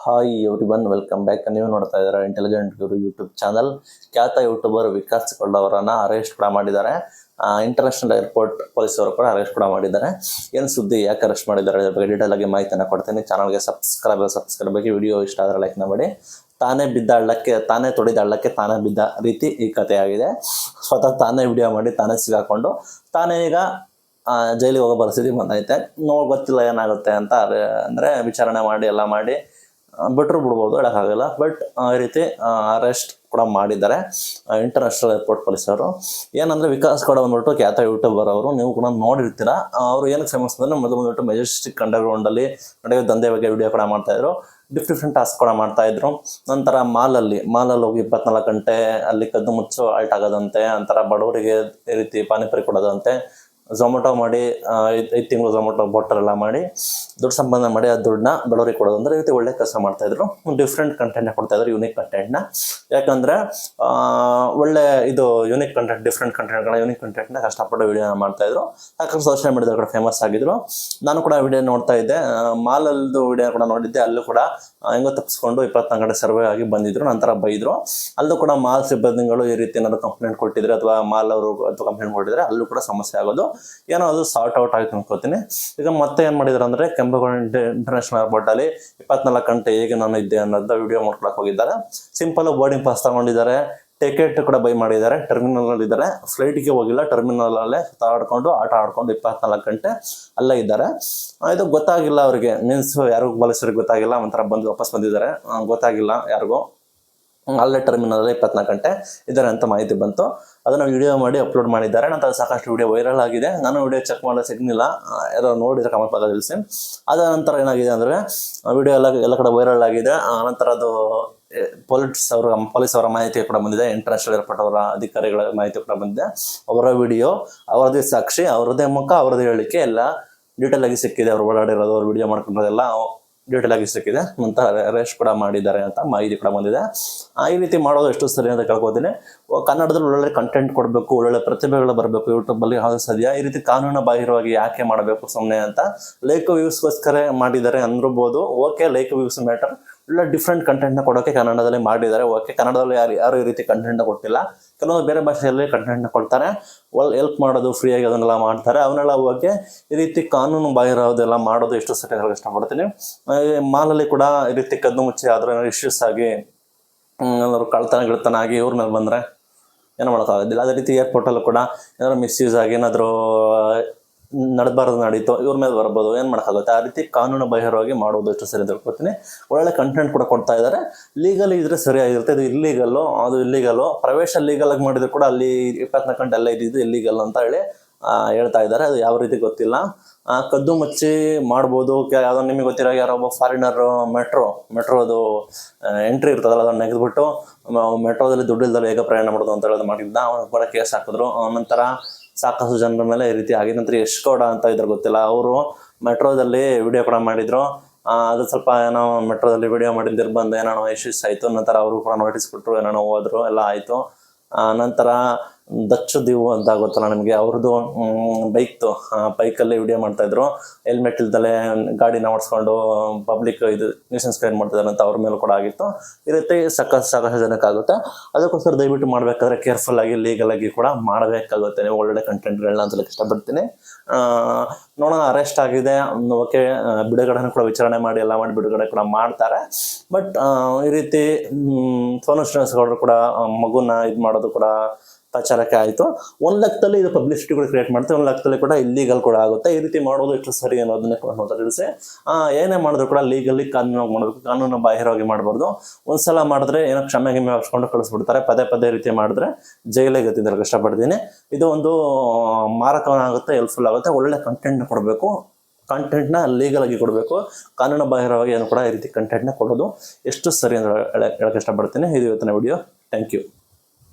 Hi everyone, welcome back. ನೀವು ನೋಡ್ತಾ ಇದ್ದಾರೆ ಇಂಟೆಲಿಜೆಂಟ್ ಗುರು ಯೂಟ್ಯೂಬ್ ಚಾನಲ್. ಖ್ಯಾತ ಯೂಟ್ಯೂಬರ್ ವಿಕಾಸ್ ಅವರನ್ನ ಅರೆಸ್ಟ್ ಕೂಡ ಮಾಡಿದ್ದಾರೆ. ಇಂಟರ್ನ್ಯಾಷನಲ್ ಏರ್ಪೋರ್ಟ್ ಪೊಲೀಸರು ಕೂಡ ಅರೆಸ್ಟ್ ಕೂಡ ಮಾಡಿದ್ದಾರೆ. ಏನು ಸುದ್ದಿ, ಯಾಕೆ ಅರೆಸ್ಟ್ ಮಾಡಿದ್ದಾರೆ ಅದ್ರ ಬಗ್ಗೆ ಡೀಟೇಲ್ ಆಗಿ ಮಾಹಿತಿಯನ್ನು ಕೊಡ್ತೀನಿ. ಚಾನಲ್ಗೆ ಸಬ್ಸ್ಕ್ರೈಬ್ ಆಗಿ. ವಿಡಿಯೋ ಇಷ್ಟ ಆದರೆ ಲೈಕ್ ಮಾಡಿ. ತಾನೇ ಬಿದ್ದ ಹಳ್ಳಕ್ಕೆ, ತಾನೇ ತೊಡಿದ ಹಳ್ಳಕ್ಕೆ ತಾನೇ ಬಿದ್ದ ರೀತಿ ಈ ಕಥೆ ಆಗಿದೆ. ಸ್ವತಃ ತಾನೇ ವಿಡಿಯೋ ಮಾಡಿ ತಾನೇ ಸಿಗಾಕೊಂಡು ತಾನೇ ಈಗ ಜೈಲಿಗೆ ಹೋಗೋ ಪರಿಸ್ಥಿತಿ ಬಂದೈತೆ. ಗೊತ್ತಿಲ್ಲ ಏನಾಗುತ್ತೆ ಅಂತ. ಅಂದರೆ ವಿಚಾರಣೆ ಮಾಡಿ ಎಲ್ಲ ಮಾಡಿ ಬಿಟ್ಟರು ಬಿಡ್ಬೋದು, ಹೇಳೋಕ್ಕಾಗಲ್ಲ. ಬಟ್ ಈ ರೀತಿ ಅರೆಸ್ಟ್ ಕೂಡ ಮಾಡಿದ್ದಾರೆ ಇಂಟರ್ನ್ಯಾಷನಲ್ ಏರ್ಪೋರ್ಟ್ ಪೊಲೀಸರು. ಏನಂದರೆ ವಿಕಾಸ್ ಕೂಡ ಬಂದ್ಬಿಟ್ಟು ಖ್ಯಾತ ಯೂಟ್ಯೂಬರ್ ಅವರು, ನೀವು ಕೂಡ ನೋಡಿರ್ತೀರ. ಅವರು ಏನಕ್ಕೆ ಫೇಮಸ್ ಅಂದರೆ ಮೊದಲು ಮೆಜೆಸ್ಟಿಕ್ ಅಂಡರ್ಗ್ರೌಂಡಲ್ಲಿ ನಡೆಯೋ ದಂಧೆ ಬಗ್ಗೆ ವಿಡಿಯೋ ಕೂಡ ಮಾಡ್ತಾಯಿದ್ರು. ಡಿಫ್ರೆಂಟ್ ಟಾಸ್ಕ್ ಕೂಡ ಮಾಡ್ತಾಯಿದ್ರು. ನಂತರ ಮಾಲಲ್ಲಿ ಹೋಗಿ 24 ಗಂಟೆ ಅಲ್ಲಿ ಕದ್ದು ಮುಚ್ಚು ಆಲ್ಟ್ ಆಗೋದಂತೆ. ನಂತರ ಬಡವರಿಗೆ ಈ ರೀತಿ ಪಾನಿಪುರಿ ಕೊಡೋದಂತೆ. ಝೊಮ್ಯಾಟೊ ಮಾಡಿ 5 ತಿಂಗಳು ಝೊಮ್ಯಾಟೊ ಬಾಟಲ್ ಎಲ್ಲ ಮಾಡಿ ದುಡ್ಡು ಸಂಪಾದನೆ ಮಾಡಿ ಆ ದುಡ್ಡನ್ನ ಬಡವರಿಗೆ ಕೊಡೋದು. ಅಂದರೆ ಈ ರೀತಿ ಒಳ್ಳೆ ಕೆಲಸ ಮಾಡ್ತಾಯಿದ್ರು. ಡಿಫ್ರೆಂಟ್ ಕಂಟೆಂಟ್ನ ಕೊಡ್ತಾಯಿದ್ರು, ಯೂನಿಕ್ ಕಂಟೆಂಟ್ನ. ಯಾಕಂದರೆ ಒಳ್ಳೆ ಇದು ಯೂನಿಕ್ ಕಂಟೆಂಟ್, ಡಿಫ್ರೆಂಟ್ ಕಂಟೆಂಟ್ನ ಕಷ್ಟಪಟ್ಟು ವೀಡಿಯೋನ ಮಾಡ್ತಾಯಿದ್ರು. ಯಾಕಂದ್ರೆ ಸೋಷಿಯಲ್ ಮೀಡಿಯಾದಲ್ಲಿ ಕೂಡ ಫೇಮಸ್ ಆಗಿದ್ರು. ನಾನು ಕೂಡ ವಿಡಿಯೋ ನೋಡ್ತಾ ಇದ್ದೆ. ಮಾಲಲ್ದು ವಿಡಿಯೋ ಕೂಡ ನೋಡಿದ್ದೆ. ಅಲ್ಲೂ ಕೂಡ ಹೆಂಗೋ ತಪ್ಪಿಸ್ಕೊಂಡು 24 ಗಂಟೆ ಸರ್ವೆ ಆಗಿ ಬಂದಿದ್ರು. ನಂತರ ಬೈದರು. ಅಲ್ಲೂ ಕೂಡ ಮಾಲ್ ಸಿಬ್ಬಂದಿಗಳು ಈ ರೀತಿ ಏನಾದ್ರು ಕಂಪ್ಲೇಂಟ್ ಕೊಟ್ಟಿದ್ರೆ ಅಥವಾ ಮಾಲ್ ಅವರು ಅಥವಾ ಕಂಪ್ಲೇಂಟ್ ಕೊಟ್ಟಿದ್ರೆ ಅಲ್ಲೂ ಕೂಡ ಸಮಸ್ಯೆ ಆಗೋದು. ಏನೋ ಅದು ಸಾರ್ಟ್ ಔಟ್ ಆಗಿ ಅನ್ಕೋತೀನಿ. ಈಗ ಮತ್ತೆ ಏನು ಮಾಡಿದ್ರು ಅಂದರೆ ಕೆಂಪೇಗೌಡ ಇಂಟರ್ನ್ಯಾಷನಲ್ ಏರ್ಪೋರ್ಟಲ್ಲಿ 24 ಗಂಟೆ ಹೇಗೆ ನಾನು ಇದ್ದೆ ಅನ್ನೋದು ವಿಡಿಯೋ ಮಾಡ್ಕೊಳಕ್ಕೆ ಹೋಗಿದ್ದಾರೆ. ಸಿಂಪಲ್ ಬೋರ್ಡಿಂಗ್ ಪಾಸ್ ತಗೊಂಡಿದ್ದಾರೆ. ಟಿಕೆಟ್ ಕೂಡ ಬೈ ಮಾಡಿದ್ದಾರೆ. ಟರ್ಮಿನಲ್ ಇದ್ದಾರೆ. ಫ್ಲೈಟ್ಗೆ ಹೋಗಿಲ್ಲ, ಟರ್ಮಿನಲಲ್ಲೇ ಆಡ್ಕೊಂಡು ಆಟ ಆಡ್ಕೊಂಡು 24 ಗಂಟೆ ಅಲ್ಲೇ ಇದ್ದಾರೆ. ಇದು ಗೊತ್ತಾಗಿಲ್ಲ ಅವರಿಗೆ, ಮೀನ್ಸ್ ಯಾರಿಗೂ ಪೊಲೀಸರಿಗೆ ಗೊತ್ತಾಗಿಲ್ಲ. ಒಂಥರ ಬಂದು ವಾಪಸ್ ಬಂದಿದ್ದಾರೆ, ಗೊತ್ತಾಗಿಲ್ಲ ಯಾರಿಗೂ. ಅಲ್ಲೇ ಟರ್ಮಿನಲ್ 24 ಗಂಟೆ ಇದ್ದಾರೆ ಅಂತ ಮಾಹಿತಿ ಬಂತು. ಅದನ್ನು ವಿಡಿಯೋ ಮಾಡಿ ಅಪ್ಲೋಡ್ ಮಾಡಿದ್ದಾರೆ. ನಂತರ ಸಾಕಷ್ಟು ವಿಡಿಯೋ ವೈರಲ್ ಆಗಿದೆ. ನಾನು ವಿಡಿಯೋ ಚೆಕ್ ಮಾಡೋದು ಸಿಗ್ನಿಲ್ಲ, ಯಾರೋ ನೋಡಿದರೆ ಕಮೆಂಟ್ ಬಾಕ್ಸಲ್ಲಿ ತಿಳಿಸಿ. ಅದ ನಂತರ ಏನಾಗಿದೆ ಅಂದರೆ ವಿಡಿಯೋ ಎಲ್ಲ ಕಡೆ ವೈರಲ್ ಆಗಿದೆ. ನಂತರ ಅದು ಪೊಲೀಸ್ ಅವರ ಮಾಹಿತಿ ಕೂಡ ಬಂದಿದೆ. ಇಂಟರ್ನ್ಯಾಷನಲ್ ಏರ್ಪೋರ್ಟ್ ಅವರ ಅಧಿಕಾರಿಗಳ ಮಾಹಿತಿ ಕೂಡ ಬಂದಿದೆ. ಅವರ ವಿಡಿಯೋ, ಅವರದೇ ಸಾಕ್ಷಿ, ಅವರದೇ ಮುಖ, ಅವರದೇ ಹೇಳಿಕೆ ಎಲ್ಲ ಡೀಟೇಲ್ ಆಗಿ ಸಿಕ್ಕಿದೆ. ಅವರು ಓಡಾಡಿರೋದು, ಅವ್ರು ವಿಡಿಯೋ ಮಾಡ್ಕೊಂಡಿರೋದೆಲ್ಲ ಡೀಟೇಲ್ ಆಗಿ ಸಿಕ್ಕಿದೆ. ನಂತರ ಅರೆಸ್ಟ್ ಕೂಡ ಮಾಡಿದ್ದಾರೆ ಅಂತ ಮಾಹಿತಿ ಕೂಡ ಬಂದಿದೆ. ಈ ರೀತಿ ಮಾಡೋದು ಎಷ್ಟು ಸರಿ ಅಂತ ಕೇಳ್ಕೊತೀನಿ. ಕನ್ನಡದಲ್ಲಿ ಒಳ್ಳೊಳ್ಳೆ ಕಂಟೆಂಟ್ ಕೊಡಬೇಕು, ಒಳ್ಳೊಳ್ಳೆ ಪ್ರತಿಭೆಗಳು ಬರಬೇಕು ಯೂಟ್ಯೂಬಲ್ಲಿ. ಯಾವುದು ಸದ್ಯ ಈ ರೀತಿ ಕಾನೂನು ಬಾಹಿರವಾಗಿ ಯಾಕೆ ಮಾಡಬೇಕು ಸುಮ್ಮನೆ ಅಂತ. ಲೈಕ್ ವ್ಯೂಸ್ಗೋಸ್ಕರ ಮಾಡಿದ್ದಾರೆ ಅಂದ್ರಬೋದು. Okay, like views matter. ಒಳ್ಳೆ ಡಿಫ್ರೆಂಟ್ ಕಂಟೆಂಟ್ನ ಕೊಡೋಕ್ಕೆ ಕನ್ನಡದಲ್ಲಿ ಮಾಡಿದ್ದಾರೆ. ಓಕೆ, ಕನ್ನಡದಲ್ಲಿ ಯಾರು ಈ ರೀತಿ ಕಂಟೆಂಟ್ನ ಕೊಟ್ಟಿಲ್ಲ. ಕೆಲವೊಂದು ಬೇರೆ ಭಾಷೆಯಲ್ಲಿ ಕಂಟೆಂಟ್ನ ಕೊಡ್ತಾರೆ, ಹೆಲ್ಪ್ ಮಾಡೋದು ಫ್ರೀಯಾಗಿ ಅದನ್ನೆಲ್ಲ ಮಾಡ್ತಾರೆ. ಅವನ್ನೆಲ್ಲ ಓಕೆ. ಈ ರೀತಿ ಕಾನೂನು ಬಾಹಿರದೆಲ್ಲ ಮಾಡೋದು ಎಷ್ಟು ಸರಿ ಇಷ್ಟಪಡ್ತೀನಿ. ಮಾಲಲ್ಲಿ ಕೂಡ ಈ ರೀತಿ ಕದ್ದು ಮುಚ್ಚಿ ಆದರೂ ಏನಾದ್ರು ಇಶ್ಯೂಸ್ ಆಗಿ ಏನಾದ್ರು ಕಳ್ತನ ಆಗಿ ಇವ್ರ ಮೇಲೆ ಬಂದರೆ ಏನೋ ಮಾಡೋಕ್ಕಾಗೋದಿಲ್ಲ. ಅದೇ ರೀತಿ ಏರ್ಪೋರ್ಟಲ್ಲೂ ಕೂಡ ಏನಾದ್ರು ಮಿಸ್ಯೂಸ್ ಆಗಿ ಏನಾದರೂ ನಡಬಾರ್ದು ನಡೀತು, ಇವ್ರ ಮೇಲೆ ಬರ್ಬೋದು, ಏನು ಮಾಡೋಕ್ಕಾಗುತ್ತೆ. ಆ ರೀತಿ ಕಾನೂನು ಬಾಹಿರವಾಗಿ ಮಾಡೋದು ಎಷ್ಟು ಸರಿ ತಿಳ್ಕೊತೀನಿ. ಒಳ್ಳೆ ಕಂಟೆಂಟ್ ಕೂಡ ಕೊಡ್ತಾ ಇದ್ದಾರೆ. ಲೀಗಲ್ ಇದ್ರೆ ಸರಿಯಾಗಿರುತ್ತೆ. ಇದು ಇಲ್ಲಿಗಲ್ಲು. ಪ್ರವೇಶ ಲೀಗಲಾಗಿ ಮಾಡಿದ್ರು ಕೂಡ ಅಲ್ಲಿ 24 ಗಂಟೆ ಎಲ್ಲ ಇದ್ದಿದ್ದು ಇಲ್ಲಿಗಲ್ ಅಂತ ಹೇಳಿ ಹೇಳ್ತಾ ಇದ್ದಾರೆ. ಅದು ಯಾವ ರೀತಿ ಗೊತ್ತಿಲ್ಲ. ಕದ್ದು ಮುಚ್ಚಿ ಮಾಡ್ಬೋದು. ಯಾವುದೋ ನಿಮಗೆ ಗೊತ್ತಿರೋ ಯಾರೊಬ್ಬ ಫಾರಿನರು ಮೆಟ್ರೋದು ಎಂಟ್ರಿ ಇರ್ತದಲ್ಲ, ಅದನ್ನು ನೆಗೆದ್ಬಿಟ್ಟು ಮೆಟ್ರೋದಲ್ಲಿ ದುಡ್ಡಿಲ್ದಲ್ಲಿ ಹೇಗೆ ಪ್ರಯಾಣ ಮಾಡೋದು ಅಂತ ಹೇಳೋದು ಮಾಡಿದ್ದ. ಅವನು ಕೂಡ ಕೇಸ್ ಹಾಕಿದ್ರು. ನಂತರ ಸಾಕಷ್ಟು ಜನರ ಮೇಲೆ ಈ ರೀತಿ ಆಗಿದೆ. ನಂತರ ಯಶ್ಗೌಡ ಅಂತ ಇದ್ರೆ ಗೊತ್ತಿಲ್ಲ, ಅವರು ಮೆಟ್ರೋದಲ್ಲಿ ವಿಡಿಯೋ ಕೂಡ ಮಾಡಿದ್ರು. ಅದು ಸ್ವಲ್ಪ ಏನೋ ಮೆಟ್ರೋದಲ್ಲಿ ವಿಡಿಯೋ ಮಾಡಿದ್ದು ಬಂದು ಏನೋ ಇಶ್ಯೂಸ್ ಆಯಿತು. ನಂತರ ಅವರು ಕೂಡ ನೋಟಿಸ್ ಕೊಟ್ಟರು, ಏನೋ ಹೋದ್ರು, ಎಲ್ಲ ಆಯಿತು. ನಂತರ ದಚ್ಚು ದೀವು ಅಂತ ಗೊತ್ತಲ್ಲ ನಿಮಗೆ, ಅವ್ರದ್ದು ಬೈಕಲ್ಲಿ ವಿಡಿಯೋ ಮಾಡ್ತಾಯಿದ್ರು. ಹೆಲ್ಮೆಟ್ ಇಲ್ದಲೆ ಗಾಡಿನ ಓಡಿಸ್ಕೊಂಡು ಪಬ್ಲಿಕ್ ಇದು ನ್ಯೂಸೆನ್ಸ್ ಕ್ರಿಯೇಟ್ ಮಾಡ್ತಿದ್ದಾರೆ ಅಂತ ಅವ್ರ ಮೇಲೆ ಕೂಡ ಆಗಿತ್ತು. ಈ ರೀತಿ ಸಾಕಷ್ಟು ಜನಕ್ಕಾಗುತ್ತೆ. ಅದಕ್ಕೋಸ್ಕರ ದಯವಿಟ್ಟು ಮಾಡಬೇಕಾದ್ರೆ ಕೇರ್ಫುಲ್ಲಾಗಿ ಲೀಗಲಾಗಿ ಕೂಡ ಮಾಡಬೇಕಾಗುತ್ತೆ. ನೀವು ಒಳ್ಳೆ ಕಂಟೆಂಟ್ಗಳನ್ನ ಅಂತ ಇಷ್ಟಪಡ್ತೀನಿ. ನೋಡೋಣ, ಅರೆಸ್ಟ್ ಆಗಿದೆ. ಓಕೆ, ಬಿಡುಗಡೆನೂ ಕೂಡ ವಿಚಾರಣೆ ಮಾಡಿ ಎಲ್ಲ ಮಾಡಿ ಬಿಡುಗಡೆ ಕೂಡ ಮಾಡ್ತಾರೆ. ಬಟ್ ಈ ರೀತಿ ಸೋನು ಶ್ರೀನಿವಾಸ್ ಗೌಡರು ಕೂಡ ಮಗುನ ಇದು ಮಾಡೋದು ಕೂಡ ಪ್ರಚಾರಕ್ಕೆ ಆಯಿತು. 1 ಲಕ್ಷದಲ್ಲಿ ಇದು ಪಬ್ಲಿಸಿಟಿ ಕೂಡ ಕ್ರಿಯೇಟ್ ಮಾಡ್ತಾರೆ. 1 ಲಕ್ಷದಲ್ಲಿ ಕೂಡ ಇಲ್ಲೀಗಲ್ ಕೂಡ ಆಗುತ್ತೆ. ಈ ರೀತಿ ಮಾಡೋದು ಎಷ್ಟು ಸರಿ ಅನ್ನೋದನ್ನೇ ಕೂಡ ತಿಳಿಸಿ. ಏನೇ ಮಾಡಿದ್ರು ಕೂಡ ಲೀಗಲಿ ಕಾನೂನಾಗಿ ಮಾಡಬೇಕು, ಕಾನೂನು ಬಾಹಿರವಾಗಿ ಮಾಡಬಾರ್ದು. ಒಂದ್ಸಲ ಮಾಡಿದ್ರೆ ಏನೋ ಕ್ಷಮೆ ಹಾಕ್ಸ್ಕೊಂಡು ಕಳಿಸ್ಬಿಡ್ತಾರೆ. ಪದೇ ರೀತಿ ಮಾಡಿದ್ರೆ ಜೈಲಿಗೆ ಗತಿದ್ರೆ ಕಷ್ಟಪಡ್ತೀನಿ. ಇದು ಒಂದು ಮಾರಕವಾಗುತ್ತೆ, ಹೆಲ್ಪ್ಫುಲ್ ಆಗುತ್ತೆ. ಒಳ್ಳೆ ಕಂಟೆಂಟ್ನ ಕೊಡಬೇಕು, ಕಂಟೆಂಟ್ನ ಲೀಗಲಾಗಿ ಕೊಡಬೇಕು. ಕಾನೂನು ಬಾಹಿರವಾಗಿ ಏನು ಕೂಡ ಈ ರೀತಿ ಕಂಟೆಂಟ್ನ ಕೊಡೋದು ಎಷ್ಟು ಸರಿ ಅಂತ ಹೇಳಕ್ಕೆ ಇಷ್ಟಪಡ್ತೀನಿ. ಇದು ಇವತ್ತಿನ ವಿಡಿಯೋ. Thank you.